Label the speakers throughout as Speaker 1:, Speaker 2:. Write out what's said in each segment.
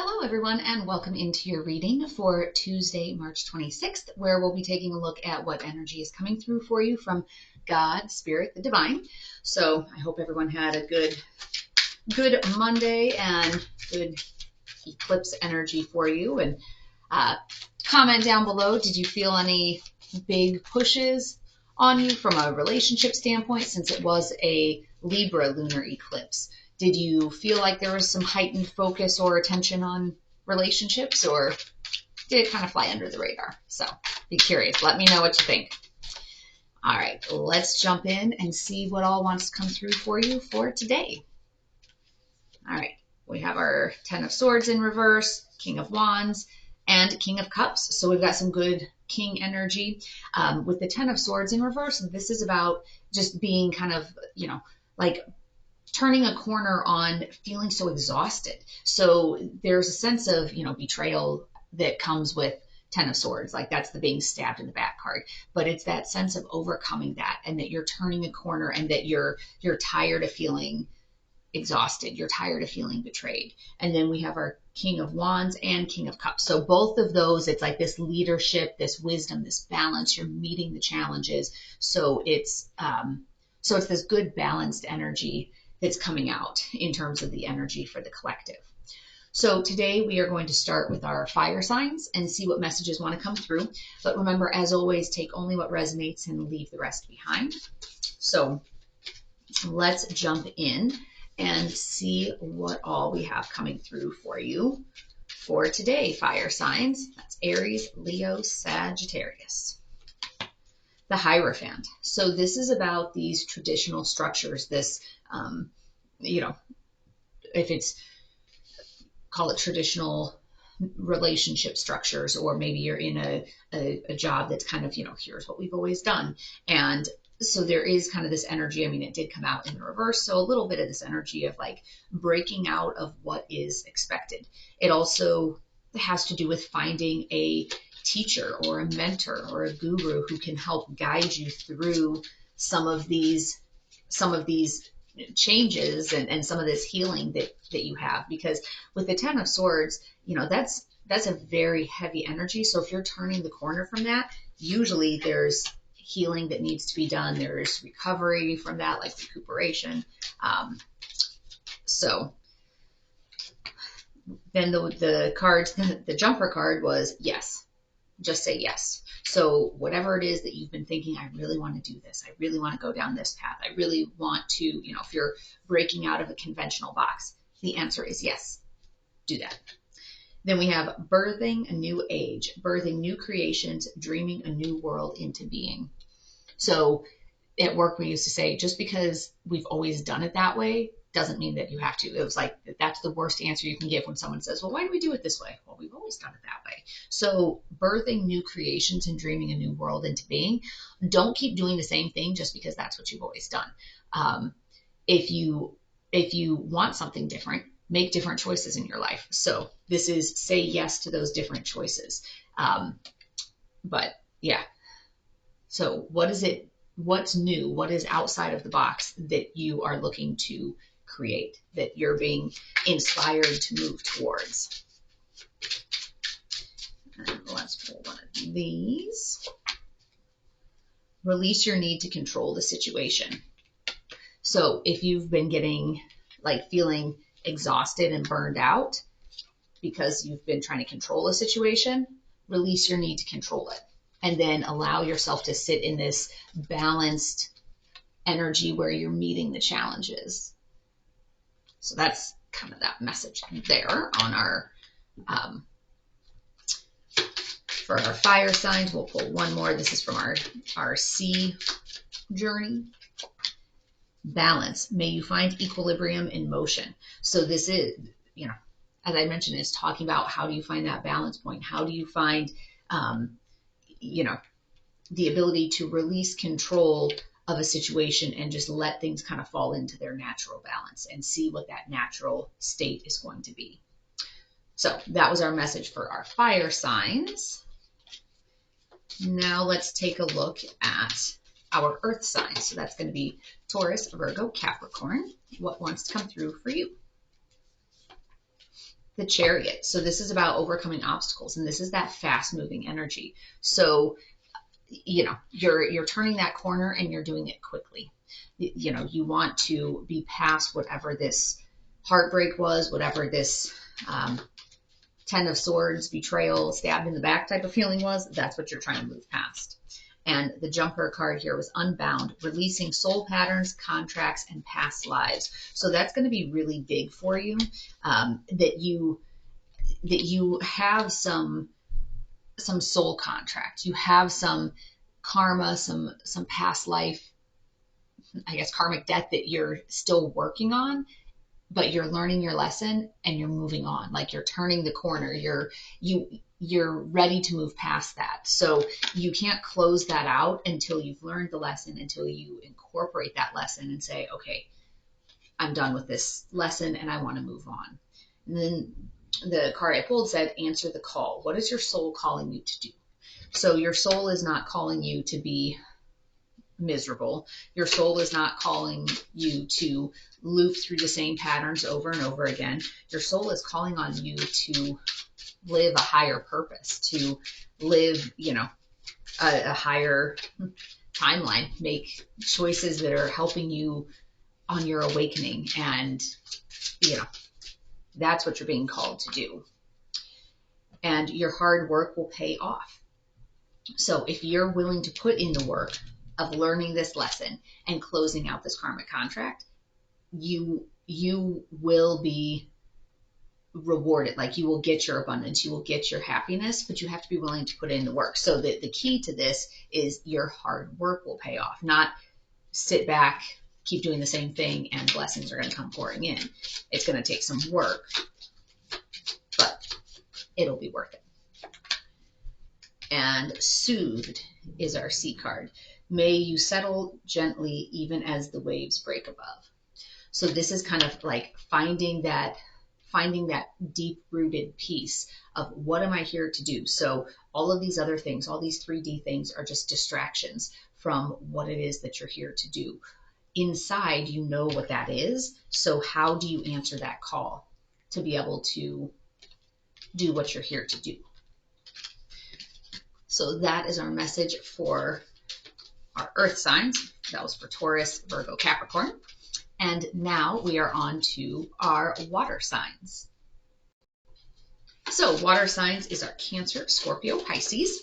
Speaker 1: Hello, everyone, and welcome into your reading for Tuesday, March 26th, where we'll be taking a look at what energy is coming through for you from God, Spirit, the Divine. So I hope everyone had a good Monday and good eclipse energy for you. And comment down below, did you feel any big pushes on you from a relationship standpoint, since it was a Libra lunar eclipse? Did you feel like there was some heightened focus or attention on relationships, or did it kind of fly under the radar? So be curious. Let me know what you think. All right, let's jump in and see what all wants to come through for you for today. All right, we have our Ten of Swords in reverse, King of Wands, and King of Cups. So we've got some good King energy. With the Ten of Swords in reverse, this is about just being kind of, like turning a corner on feeling so exhausted. So there's a sense of, betrayal that comes with Ten of Swords. Like that's the being stabbed in the back card. But it's that sense of overcoming that, and that you're turning a corner, and that you're tired of feeling exhausted. You're tired of feeling betrayed. And then we have our King of Wands and King of Cups. So both of those, it's like this leadership, this wisdom, this balance. You're meeting the challenges. So it's this good balanced energy that's coming out in terms of the energy for the collective. So today we are going to start with our fire signs and see what messages want to come through. But remember, as always, take only what resonates and leave the rest behind. So let's jump in and see what all we have coming through for you for today, fire signs. That's Aries, Leo, Sagittarius. The Hierophant. So this is about these traditional structures, this, if it's, call it traditional relationship structures, or maybe you're in a job that's kind of, here's what we've always done. And so there is kind of this energy. I mean, it did come out in the reverse. So a little bit of this energy of like breaking out of what is expected. It also has to do with finding a teacher or a mentor or a guru who can help guide you through some of these changes and some of this healing that you have. Because with the Ten of Swords, that's a very heavy energy. So if you're turning the corner from that, usually there's healing that needs to be done. There's recovery from that, like recuperation. So then the cards, the jumper card was yes. Just say yes. So whatever it is that you've been thinking, I really want to do this. I really want to go down this path. I really want to, if you're breaking out of a conventional box, the answer is yes. Do that. Then we have birthing a new age, birthing new creations, dreaming a new world into being. So at work, we used to say, just because we've always done it that way doesn't mean that you have to. It was like, that's the worst answer you can give when someone says, well, why do we do it this way? Well, we've always done it that way. So birthing new creations and dreaming a new world into being. Don't keep doing the same thing just because that's what you've always done. If you want something different, make different choices in your life. So this is say yes to those different choices. But yeah. So what is it? What's new? What is outside of the box that you are looking to create, that you're being inspired to move towards? And let's pull one of these. Release your need to control the situation. So if you've been feeling exhausted and burned out because you've been trying to control a situation, release your need to control it. And then allow yourself to sit in this balanced energy where you're meeting the challenges. So that's kind of that message there on our, for our fire signs. We'll pull one more. This is from our sea journey. Balance. May you find equilibrium in motion. So this is, as I mentioned, it's talking about how do you find that balance point? How do you find, the ability to release control of a situation and just let things kind of fall into their natural balance and see what that natural state is going to be. So that was our message for our fire signs. Now let's take a look at our earth signs. So that's going to be Taurus, Virgo, Capricorn. What wants to come through for you? the Chariot. So this is about overcoming obstacles, and this is that fast moving energy. So, you know, you're turning that corner and you're doing it quickly. You know, you want to be past whatever this heartbreak was, whatever this Ten of Swords, betrayal, stabbed in the back type of feeling was. That's what you're trying to move past. And the Jumper card here was unbound, releasing soul patterns, contracts, and past lives. So that's going to be really big for you, that you have some soul contracts. You have some karma, some past life, I guess, karmic debt that you're still working on, but you're learning your lesson and you're moving on. Like, you're turning the corner. You're ready to move past that. So you can't close that out until you've learned the lesson, until you incorporate that lesson and say, okay, I'm done with this lesson and I want to move on. And then the card I pulled said, answer the call. What is your soul calling you to do? So your soul is not calling you to be miserable. Your soul is not calling you to loop through the same patterns over and over again. Your soul is calling on you to live a higher purpose, to live, you know, a higher timeline, make choices that are helping you on your awakening. And, you know, that's what you're being called to do. And your hard work will pay off. So if you're willing to put in the work of learning this lesson and closing out this karmic contract, you will be rewarded. Like, you will get your abundance, you will get your happiness, but you have to be willing to put in the work. So the key to this is your hard work will pay off, not sit back, keep doing the same thing, and blessings are going to come pouring in. It's going to take some work, but it'll be worth it. And Soothed is our C card. May you settle gently even as the waves break above. So this is kind of like finding that deep-rooted peace of, what am I here to do? So all of these other things, all these 3D things, are just distractions from what it is that you're here to do. Inside, you know what that is. So how do you answer that call to be able to do what you're here to do? So that is our message for our earth signs. That was for Taurus, Virgo, Capricorn. And now we are on to our water signs. So water signs is our Cancer, Scorpio, Pisces.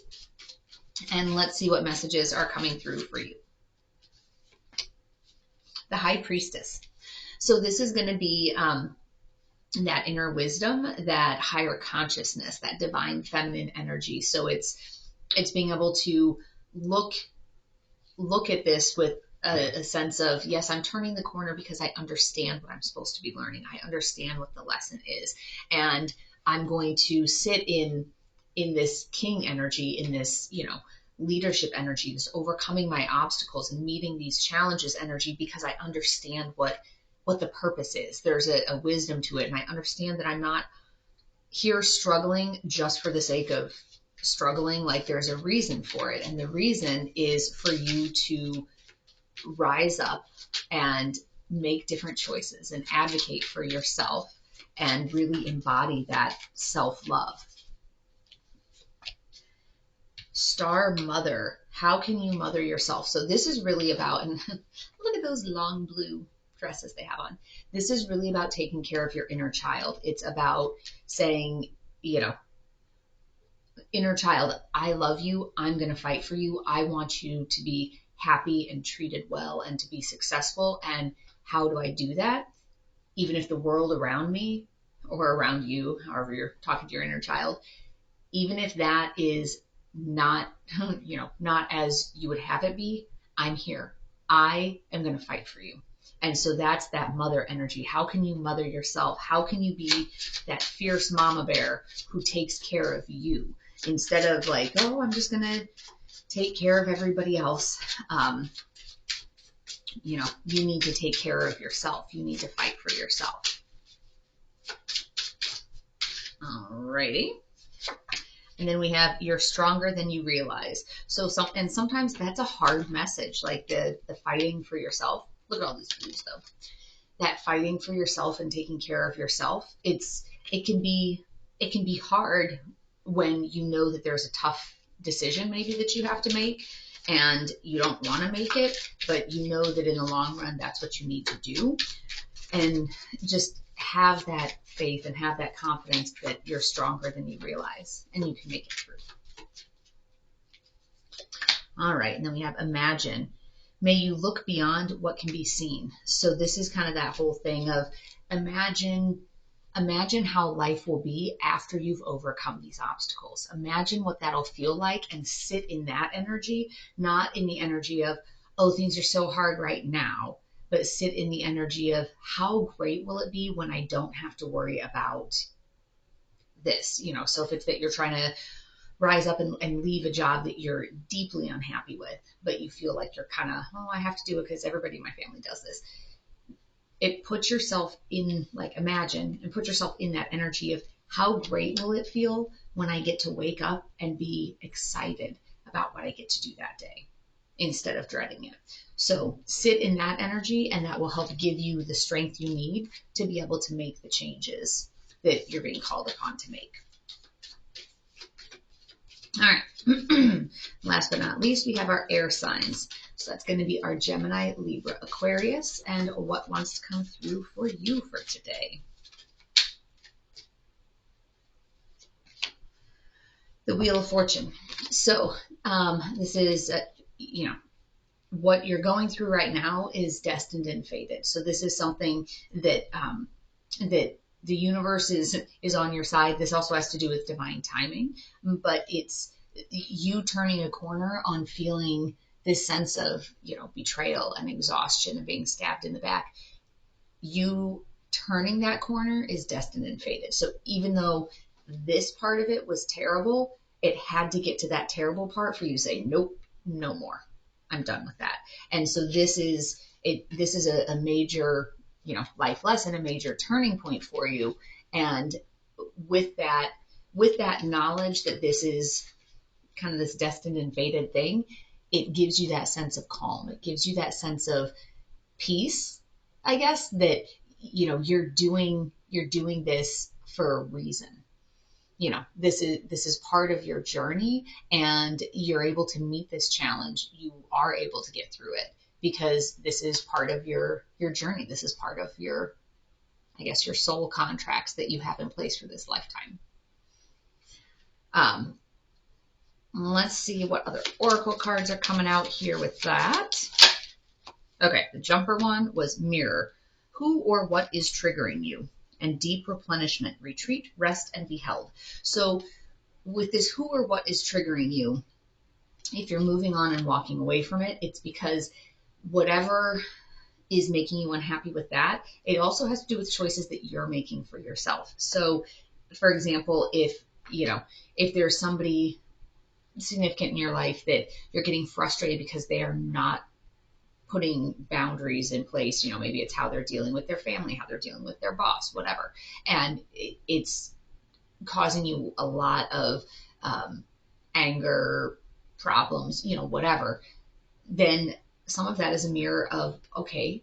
Speaker 1: And let's see what messages are coming through for you. The High Priestess. So this is going to be that inner wisdom, that higher consciousness, that divine feminine energy. So it's being able to look at this with a sense of, yes, I'm turning the corner because I understand what I'm supposed to be learning. I understand what the lesson is. And I'm going to sit in this king energy, in this, you know, leadership energy, this overcoming my obstacles and meeting these challenges energy, because I understand what the purpose is. There's a wisdom to it. And I understand that I'm not here struggling just for the sake of struggling. Like, there's a reason for it. And the reason is for you to rise up and make different choices and advocate for yourself and really embody that self-love. Star Mother. How can you mother yourself? So this is really about, and look at those long blue dresses they have on. This is really about taking care of your inner child. It's about saying, you know, inner child, I love you. I'm going to fight for you. I want you to be happy and treated well and to be successful. And how do I do that? Even if the world around me or around you, however you're talking to your inner child, even if that is not, you know, not as you would have it be, I'm here. I am going to fight for you. And so that's that mother energy. How can you mother yourself? How can you be that fierce mama bear who takes care of you instead of like, oh, I'm just going to take care of everybody else? You know, you need to take care of yourself. You need to fight for yourself. Alrighty. And then we have, you're stronger than you realize. So sometimes that's a hard message, like the fighting for yourself. Look at all these blues though. That fighting for yourself and taking care of yourself. It's it can be hard when you know that there's a tough decision maybe that you have to make and you don't want to make it, but you know that in the long run that's what you need to do. And just have that faith and have that confidence that you're stronger than you realize and you can make it through. All right, and then we have imagine. May you look beyond what can be seen. So this is kind of that whole thing of imagine how life will be after you've overcome these obstacles. Imagine what that'll feel like and sit in that energy, not in the energy of, oh, things are so hard right now, but sit in the energy of how great will it be when I don't have to worry about this, so if it's that you're trying to rise up and leave a job that you're deeply unhappy with, but you feel like you're kind of, oh, I have to do it because everybody in my family does this. It puts yourself in, like, imagine and put yourself in that energy of how great will it feel when I get to wake up and be excited about what I get to do that day instead of dreading it. So sit in that energy, and that will help give you the strength you need to be able to make the changes that you're being called upon to make. All right. Last but not least, we have our air signs. So that's going to be our Gemini, Libra, Aquarius, and what wants to come through for you for today. The Wheel of Fortune. So this is, what you're going through right now is destined and fated. So this is something that that the universe is on your side. This also has to do with divine timing, but it's you turning a corner on feeling this sense of, betrayal and exhaustion and being stabbed in the back. You turning that corner is destined and fated. So even though this part of it was terrible, it had to get to that terrible part for you to say, nope, no more. I'm done with that. And so this is a major, life lesson, a major turning point for you. And with that knowledge that this is kind of this destined and fated thing, it gives you that sense of calm. It gives you that sense of peace, I guess, that, you're doing this for a reason. This is part of your journey, and you're able to meet this challenge. You are able to get through it because this is part of your journey. This is part of your soul contracts that you have in place for this lifetime. Let's see what other oracle cards are coming out here with that. Okay, the jumper one was mirror. Who or what is triggering you? And deep replenishment, retreat, rest, and be held. So with this who or what is triggering you, if you're moving on and walking away from it, it's because whatever is making you unhappy with that, it also has to do with choices that you're making for yourself. So for example, if there's somebody significant in your life that you're getting frustrated because they are not putting boundaries in place, maybe it's how they're dealing with their family, how they're dealing with their boss, whatever. And it's causing you a lot of anger, problems, whatever. Then some of that is a mirror of, okay,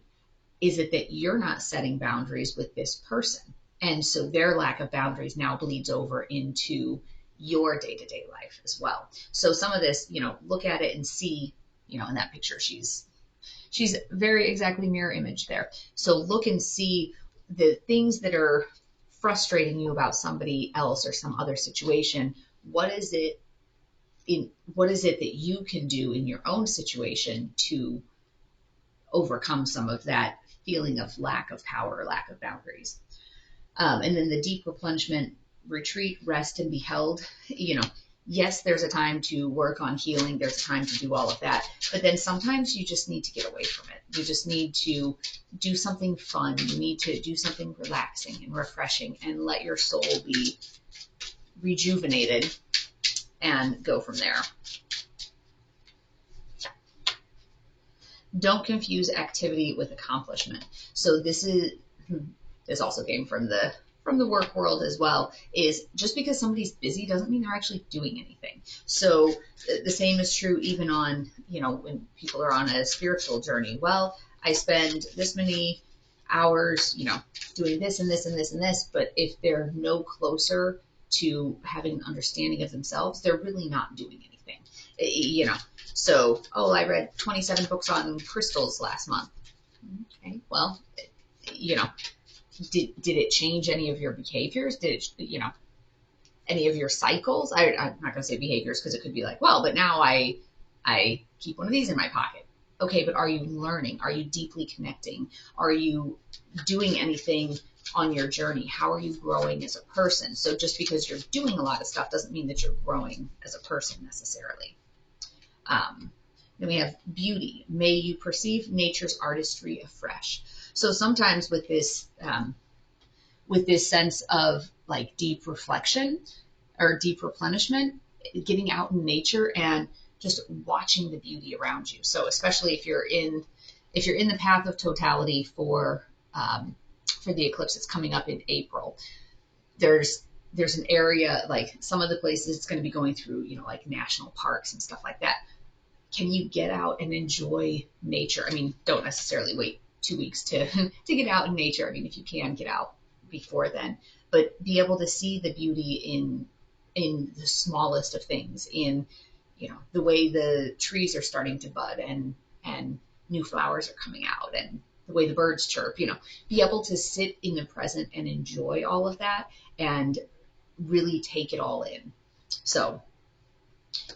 Speaker 1: is it that you're not setting boundaries with this person? And so their lack of boundaries now bleeds over into your day-to-day life as well. So some of this, look at it and see, in that picture, she's very exactly mirror image there. So look and see the things that are frustrating you about somebody else or some other situation. What is it that you can do in your own situation to overcome some of that feeling of lack of power or lack of boundaries? And then the deep replenishment, retreat, rest, and be held. Yes, there's a time to work on healing. There's a time to do all of that. But then sometimes you just need to get away from it. You just need to do something fun. You need to do something relaxing and refreshing and let your soul be rejuvenated and go from there. Don't confuse activity with accomplishment. So this also came from the work world as well, is just because somebody's busy doesn't mean they're actually doing anything. So the same is true even on, when people are on a spiritual journey. Well, I spend this many hours, doing this and this and this and this, but if they're no closer to having an understanding of themselves, they're really not doing anything. So, I read 27 books on crystals last month. Okay, well, did it change any of your behaviors? Did it, any of your cycles? I'm not going to say behaviors because it could be like, well, but now I keep one of these in my pocket. Okay, but are you learning? Are you deeply connecting? Are you doing anything on your journey? How are you growing as a person? So just because you're doing a lot of stuff doesn't mean that you're growing as a person necessarily. Then we have beauty. May you perceive nature's artistry afresh. So sometimes with this sense of like deep reflection or deep replenishment, getting out in nature and just watching the beauty around you. So especially if you're in the path of totality for the eclipse that's coming up in April, there's an area, like some of the places it's going to be going through, like national parks and stuff like that. Can you get out and enjoy nature? I mean, don't necessarily wait 2 weeks to get out in nature. I mean, if you can get out before then, but be able to see the beauty in the smallest of things, in the way the trees are starting to bud and new flowers are coming out, and the way the birds chirp, be able to sit in the present and enjoy all of that and really take it all in. So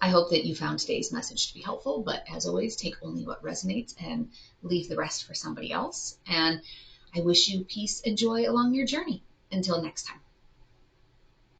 Speaker 1: I hope that you found today's message to be helpful, but as always, take only what resonates and leave the rest for somebody else. And I wish you peace and joy along your journey. Until next time.